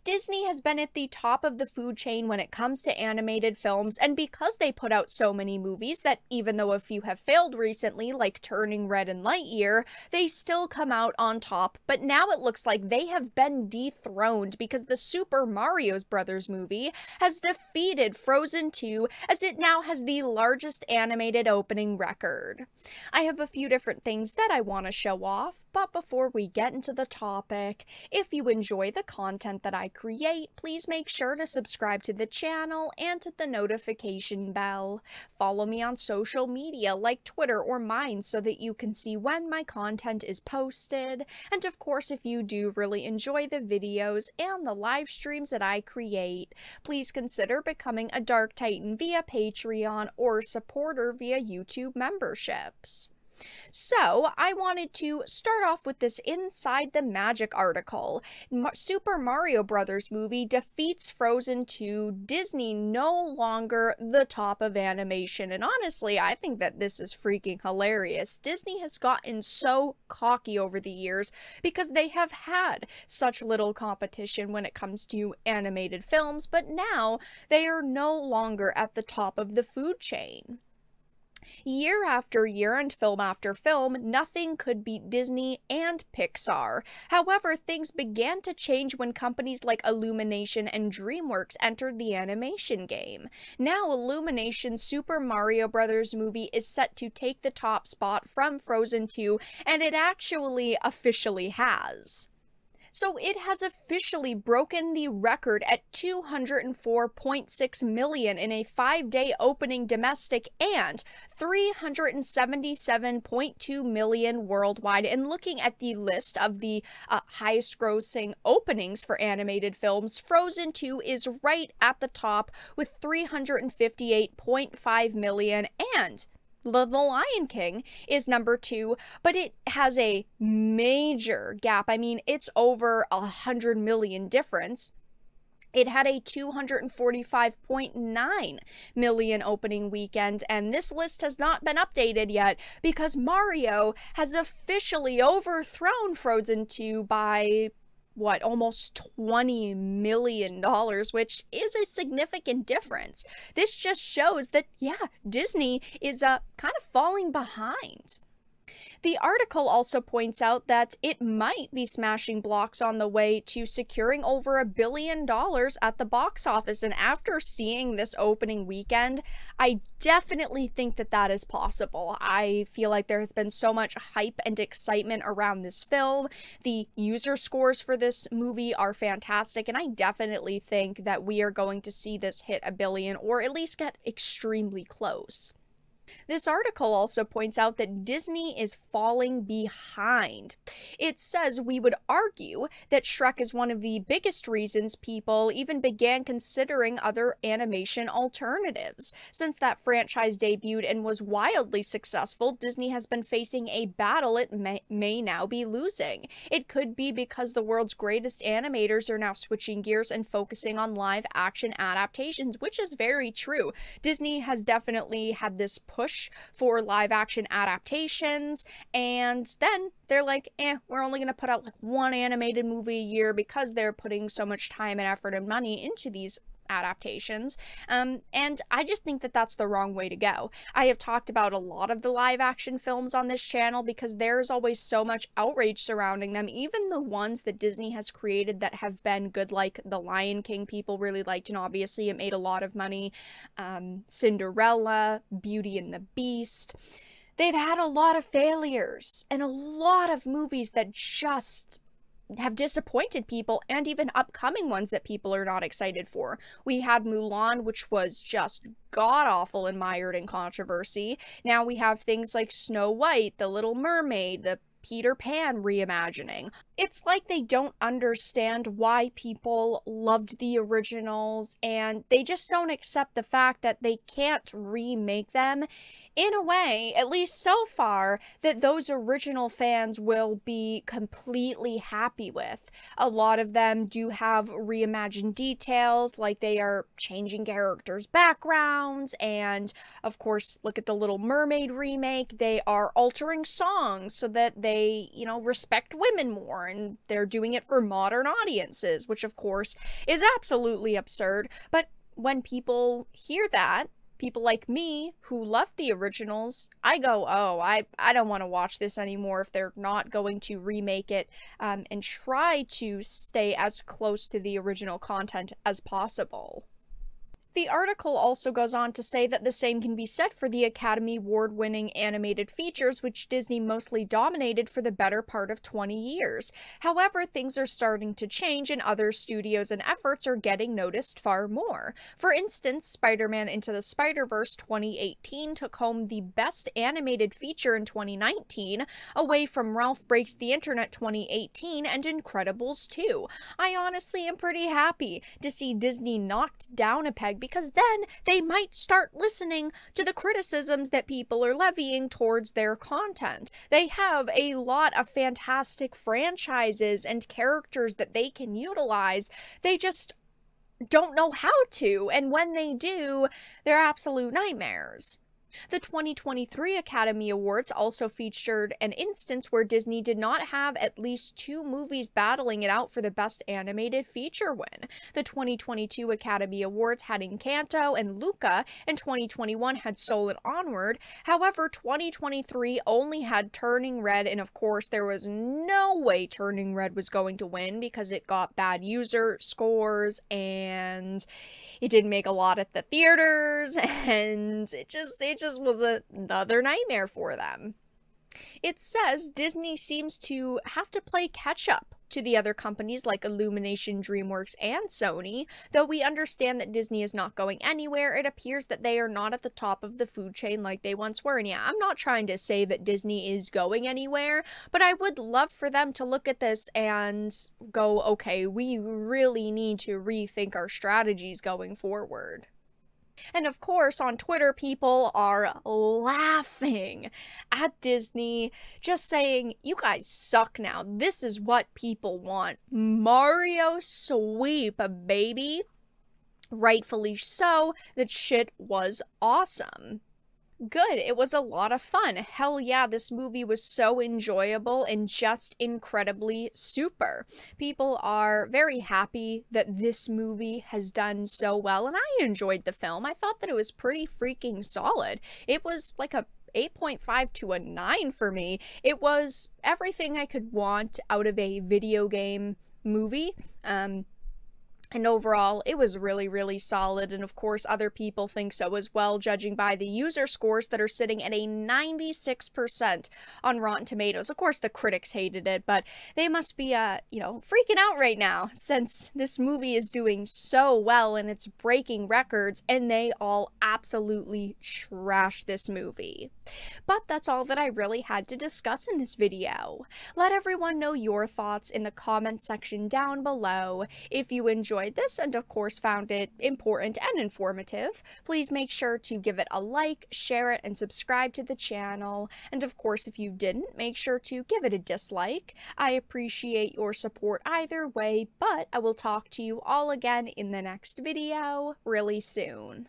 Disney has been at the top of the food chain when it comes to animated films, and because they put out so many movies that even though a few have failed recently, like Turning Red and Lightyear, they still come out on top. But now it looks like they have been dethroned because the Super Mario Brothers movie has defeated Frozen 2 as it now has the largest animated opening record. I have a few different things that I want to show off, but before we get into the topic, if you enjoy the content that I create, please make sure to subscribe to the channel and hit the notification bell. Follow me on social media like Twitter or mine so that you can see when my content is posted. And of course, if you do really enjoy the videos and the live streams that I create, please consider becoming a Dark Titan via Patreon or supporter via YouTube memberships. So, I wanted to start off with this Inside the Magic article. Super Mario Brothers movie defeats Frozen 2, Disney no longer the top of animation. And honestly, I think that this is freaking hilarious. Disney has gotten so cocky over the years because they have had such little competition when it comes to animated films, but now they are no longer at the top of the food chain. Year after year and film after film, nothing could beat Disney and Pixar. However, things began to change when companies like Illumination and DreamWorks entered the animation game. Now, Illumination's Super Mario Bros. Movie is set to take the top spot from Frozen 2, and it actually officially has. So it has officially broken the record at 204.6 million in a 5-day opening domestic and 377.2 million worldwide. And looking at the list of the highest grossing openings for animated films, Frozen 2 is right at the top with 358.5 million, and The Lion King is number 2, but it has a major gap. I mean, it's over 100 million difference. It had a 245.9 million opening weekend, and this list has not been updated yet because Mario has officially overthrown Frozen 2 by almost $20 million, which is a significant difference. This just shows that, yeah, Disney is kind of falling behind. The article also points out that it might be smashing blocks on the way to securing over $1 billion at the box office, and after seeing this opening weekend, I definitely think that that is possible. I feel like there has been so much hype and excitement around this film. The user scores for this movie are fantastic, and I definitely think that we are going to see this hit $1 billion or at least get extremely close. This article also points out that Disney is falling behind. It says we would argue that Shrek is one of the biggest reasons people even began considering other animation alternatives. Since that franchise debuted and was wildly successful, Disney has been facing a battle it may now be losing. It could be because the world's greatest animators are now switching gears and focusing on live action adaptations, which is very true. Disney has definitely had this push for live action adaptations, and then they're like, we're only going to put out like one animated movie a year because they're putting so much time and effort and money into these adaptations, and I just think that that's the wrong way to go. I have talked about a lot of the live action films on this channel because there's always so much outrage surrounding them, even the ones that Disney has created that have been good, like The Lion King people really liked and obviously it made a lot of money, Cinderella, Beauty and the Beast. They've had a lot of failures and a lot of movies that just have disappointed people, and even upcoming ones that people are not excited for. We had Mulan, which was just god-awful and mired in controversy. Now we have things like Snow White, The Little Mermaid, the Peter Pan reimagining. It's like they don't understand why people loved the originals, and they just don't accept the fact that they can't remake them in a way, at least so far, that those original fans will be completely happy with. A lot of them do have reimagined details, like they are changing characters' backgrounds, and of course, look at the Little Mermaid remake, they are altering songs so that they, respect women more, and they're doing it for modern audiences, which of course is absolutely absurd. But when people hear that, people like me who love the originals, I go, oh, I don't want to watch this anymore if they're not going to remake it and try to stay as close to the original content as possible. The article also goes on to say that the same can be said for the Academy Award-winning animated features, which Disney mostly dominated for the better part of 20 years. However, things are starting to change and other studios and efforts are getting noticed far more. For instance, Spider-Man Into the Spider-Verse 2018 took home the Best Animated Feature in 2019, away from Ralph Breaks the Internet 2018 and Incredibles 2. I honestly am pretty happy to see Disney knocked down a peg, because then they might start listening to the criticisms that people are levying towards their content. They have a lot of fantastic franchises and characters that they can utilize. They just don't know how to, and when they do, they're absolute nightmares. The 2023 Academy Awards also featured an instance where Disney did not have at least 2 movies battling it out for the Best Animated Feature win. The 2022 Academy Awards had Encanto and Luca, and 2021 had Soul and Onward. However, 2023 only had Turning Red, and of course there was no way Turning Red was going to win because it got bad user scores and it didn't make a lot at the theaters, and it just was another nightmare for them. It says Disney seems to have to play catch up to the other companies like Illumination, DreamWorks, and Sony. Though we understand that Disney is not going anywhere, it appears that they are not at the top of the food chain like they once were. And yeah, I'm not trying to say that Disney is going anywhere, but I would love for them to look at this and go, okay, we really need to rethink our strategies going forward. And of course, on Twitter, people are laughing at Disney, just saying, you guys suck now. This is what people want. Mario sweep, baby. Rightfully so. That shit was awesome. Good, it was a lot of fun. Hell yeah, this movie was so enjoyable and just incredibly super. People are very happy that this movie has done so well, and I enjoyed the film. I thought that it was pretty freaking solid. It was like a 8.5 to a 9 for me. It was everything I could want out of a video game movie. And overall, it was really, really solid, and of course other people think so as well, judging by the user scores that are sitting at a 96% on Rotten Tomatoes. Of course, the critics hated it, but they must be, freaking out right now, since this movie is doing so well and it's breaking records, and they all absolutely trash this movie. But that's all that I really had to discuss in this video. Let everyone know your thoughts in the comment section down below. If you enjoyed this and of course found it important and informative, please make sure to give it a like, share it, and subscribe to the channel. And of course, if you didn't, make sure to give it a dislike. I appreciate your support either way, but I will talk to you all again in the next video really soon.